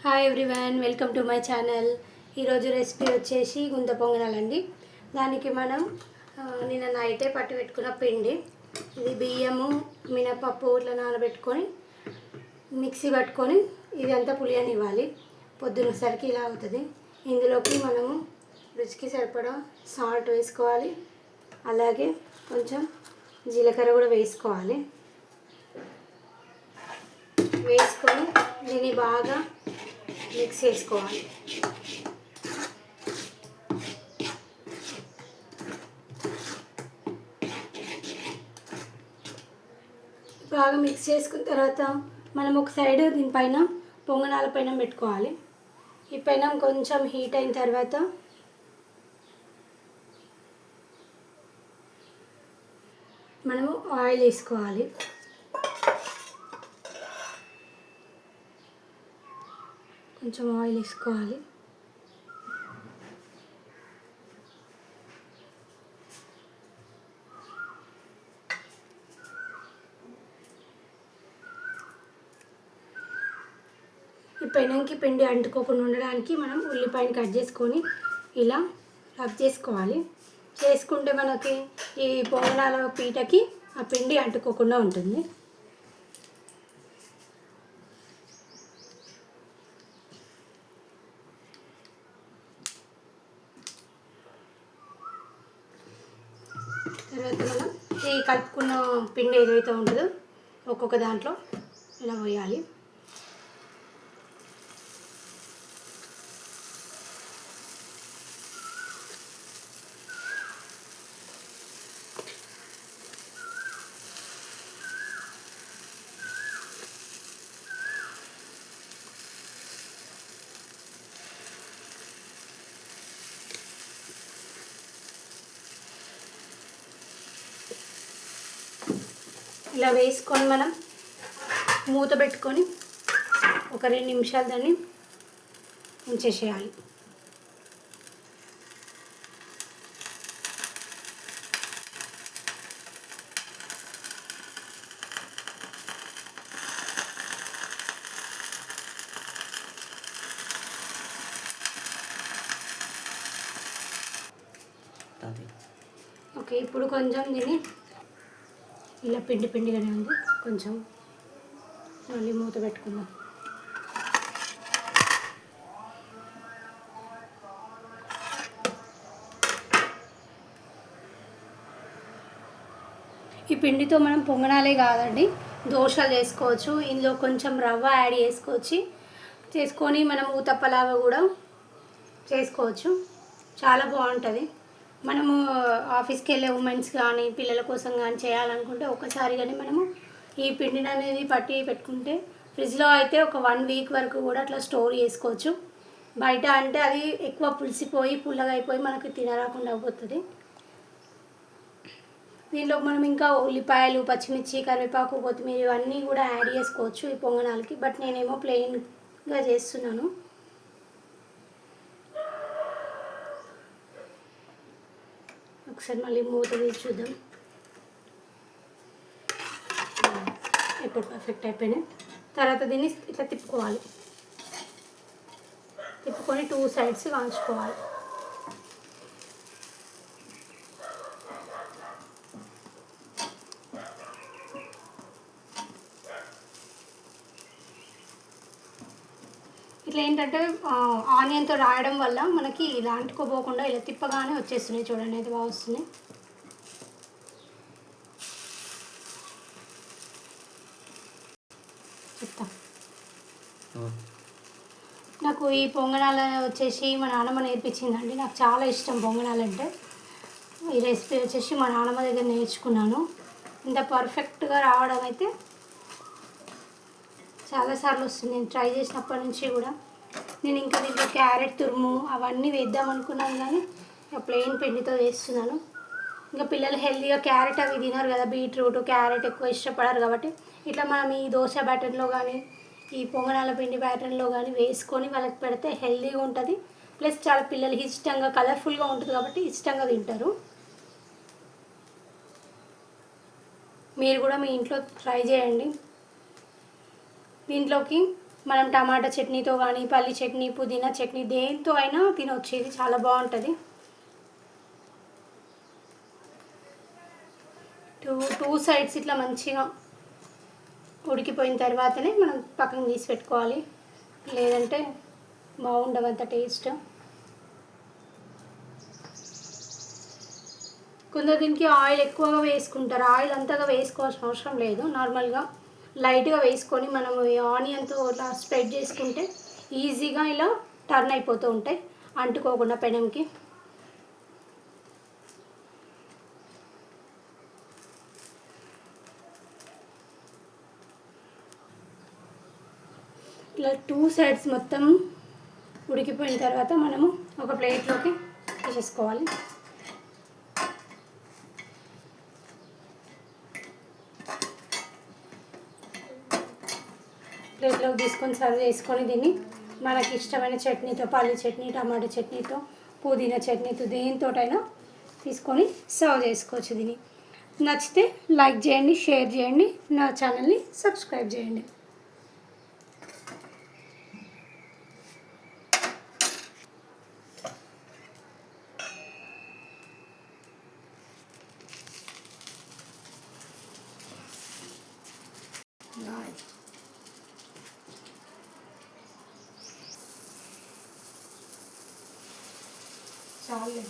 Hi everyone, welcome to my channel. ఈరోజు recipe వచ్చేసి గుంత పొంగనాలండి. దానికి మనం నిన్న నైటే పట్టి పెట్టుకున్న పిండి, ఇది బియ్యము మినపప్పు ఇట్లా నానబెట్టుకొని మిక్సీ పట్టుకొని ఇదంతా పులియనివ్వాలి. పొద్దునసరికి ఇలా అవుతుంది. ఇందులోకి మనము రుచికి సరిపడా సాల్ట్ వేసుకోవాలి, అలాగే కొంచెం జీలకర్ర కూడా వేసుకోవాలి. వేసుకొని దీన్ని బాగా మిక్స్ చేసుకోవాలి. బాగా మిక్స్ చేసుకున్న తర్వాత మనం ఒక సైడ్ దీనిపైన పొంగనాల పైన పెట్టుకోవాలి. ఈ పైన కొంచెం హీట్ అయిన తర్వాత మనము ఆయిల్ వేసుకోవాలి. కొంచెం ఆయిల్ వేసుకోవాలి. ఈ పెనంకి పిండి అంటుకోకుండా ఉండడానికి మనం ఉల్లిపాయని కట్ చేసుకొని ఇలా రబ్ చేసుకోవాలి. చేసుకుంటే మనకి ఈ పొంగనాల పీటకి ఆ పిండి అంటుకోకుండా ఉంటుంది. తర్వాత మనం ఈ కలుపుకున్న పిండి ఏదైతే ఉంటుందో ఒక్కొక్క దాంట్లో ఇలా పోయాలి. ఇలా వేసుకొని మనం మూత పెట్టుకొని ఒక 2 నిమిషాలు దాన్ని ఉంచేసేయాలి. ఓకే, ఇప్పుడు కొంచెం దీన్ని ఇలా పిండి పిండిగానే ఉంది, కొంచెం మళ్ళీ మూత పెట్టుకుందాం. ఈ పిండితో మనం పొంగనాలే కాదండి, దోశలు చేసుకోవచ్చు. ఇందులో కొంచెం రవ్వ యాడ్ చేసుకొని మనం ఊతప్పలాగా కూడా చేసుకోవచ్చు. చాలా బాగుంటుంది. మనము ఆఫీస్కి వెళ్ళే ఉమెన్స్ కానీ పిల్లల కోసం కానీ చేయాలనుకుంటే ఒకసారి కానీ మనము ఈ పిండిని అనేది పట్టి పెట్టుకుంటే ఫ్రిడ్జ్లో అయితే ఒక 1 వీక్ వరకు కూడా అట్లా స్టోర్ చేసుకోవచ్చు. బయట అంటే అది ఎక్కువ పులిసిపోయి పుల్లగా అయిపోయి మనకి తినరాకుండా అయిపోతుంది. దీనిలో మనం ఇంకా ఉల్లిపాయలు, పచ్చిమిర్చి, కరివేపాకు, కొత్తిమీర ఇవన్నీ కూడా యాడ్ చేసుకోవచ్చు ఈ పొంగనాలకి. బట్ నేనేమో ప్లెయిన్గా చేస్తున్నాను. ఒకసారి మళ్ళీ మూత తీసి చూద్దాం. ఇప్పుడు పర్ఫెక్ట్ అయిపోయినాయి. తర్వాత దీన్ని ఇట్లా తిప్పుకోవాలి. తిప్పుకొని 2 సైడ్స్ కాల్చుకోవాలి. ఇట్లా ఏంటంటే ఆనియన్తో రాయడం వల్ల మనకి ఇలా అంటుకోపోకుండా ఇలా తిప్పగానే వచ్చేస్తున్నాయి. చూడండి, అయితే బాగా వస్తున్నాయి. చెప్తా, నాకు ఈ పొంగనాలు వచ్చేసి మా నాన్నమ్మ నేర్పించిందండి. నాకు చాలా ఇష్టం పొంగనాలంటే. ఈ రెసిపీ వచ్చేసి మా నాన్నమ్మ దగ్గర నేర్చుకున్నాను. ఇంత పర్ఫెక్ట్గా రావడం అయితే చాలాసార్లు వస్తుంది. నేను ట్రై చేసినప్పటి నుంచి కూడా. నేను ఇంకా దీంట్లో క్యారెట్ తురుము అవన్నీ వేద్దాం అనుకున్నాను, కానీ ప్లెయిన్ పిండితో చేస్తున్నాను. ఇంకా పిల్లలు హెల్తీగా క్యారెట్ అవి తినరు కదా, బీట్రూట్ క్యారెట్ ఎక్కువ ఇష్టపడరు. కాబట్టి ఇట్లా మనం ఈ దోశ బ్యాటర్లో కానీ ఈ పొంగనాల పిండి బ్యాటర్లో కానీ వేసుకొని వాళ్ళకి పెడితే హెల్తీగా ఉంటుంది. ప్లస్ చాలా పిల్లలు ఇష్టంగా కలర్ఫుల్గా ఉంటుంది కాబట్టి ఇష్టంగా తింటారు. మీరు కూడా మీ ఇంట్లో ట్రై చేయండి. దీంట్లోకి మనం టమాటా చట్నీతో కానీ పల్లి చట్నీ పుదీనా చట్నీ దేంతో అయినా తినొచ్చు. ఇది చాలా బాగుంటుంది. టూ సైడ్స్ ఇట్లా మంచిగా ఉడికిపోయిన తర్వాతనే మనం పక్కన తీసి పెట్టుకోవాలి, లేదంటే బాగుండదు అంత టేస్ట్. కొందరు దీనికి ఆయిల్ ఎక్కువగా వేసుకుంటారు. ఆయిల్ అంతగా వేసుకోవాల్సిన అవసరం లేదు. నార్మల్గా లైట్గా వేసుకొని మనము ఈ ఆనియన్తో ఇలా స్ప్రెడ్ చేసుకుంటే ఈజీగా ఇలా టర్న్ అయిపోతూ ఉంటాయి, అంటుకోకుండా పెనంకి. ఇలా టూ సైడ్స్ మొత్తం ఉడికిపోయిన తర్వాత మనము ఒక ప్లేట్లోకి తీసేసుకోవాలి. ప్లేట్లోకి తీసుకొని సర్వ్ చేసుకొని దీన్ని మనకి ఇష్టమైన చట్నీతో పల్లి చట్నీ టమాటా చట్నీతో పుదీనా చట్నీతో దేనితోటైనా తీసుకొని సర్వ్ చేసుకోవచ్చు. దీన్ని నచ్చితే లైక్ చేయండి, షేర్ చేయండి, నా ఛానల్ని సబ్స్క్రైబ్ చేయండి. చాలు.